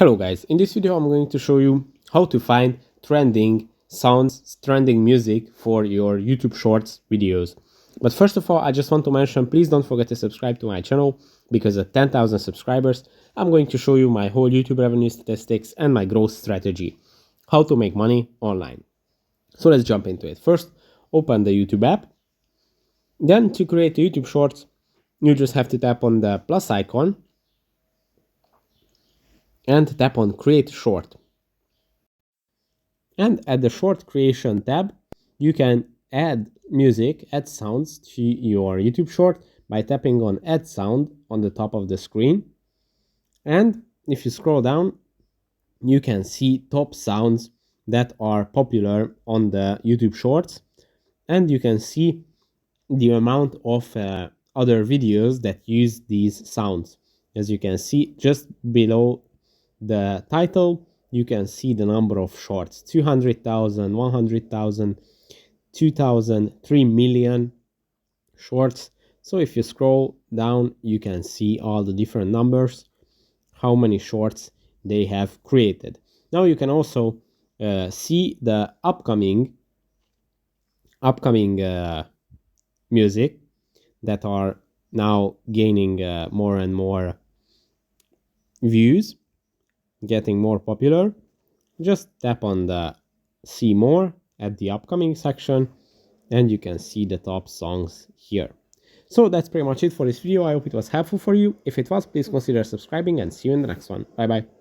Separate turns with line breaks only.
Hello guys, in this video I'm going to show you how to find trending sounds, trending music for your YouTube Shorts videos. But first of all, I just want to mention, please don't forget to subscribe to my channel, because at 10,000 subscribers, I'm going to show you my whole YouTube revenue statistics and my growth strategy, how to make money online. So let's jump into it. First, open the YouTube app. Then to create a YouTube Shorts, you just have to tap on the plus icon and tap on Create Short. And at the Short Creation tab, you can add music, add sounds to your YouTube Short by tapping on Add Sound on the top of the screen. And if you scroll down, you can see top sounds that are popular on the YouTube Shorts. And you can see the amount of other videos that use these sounds. As you can see, just below the title, you can see the number of shorts: 200,000, 100,000, 2,000, 3 million shorts. So if you scroll down, you can see all the different numbers, how many shorts they have created. Now you can also see the upcoming music that are now gaining more and more views, getting more popular. Just tap on the see more at the upcoming section and you can see the top songs here. So that's pretty much it for this video. I hope it was helpful for you. If it was, please consider subscribing and see you in the next one. Bye bye.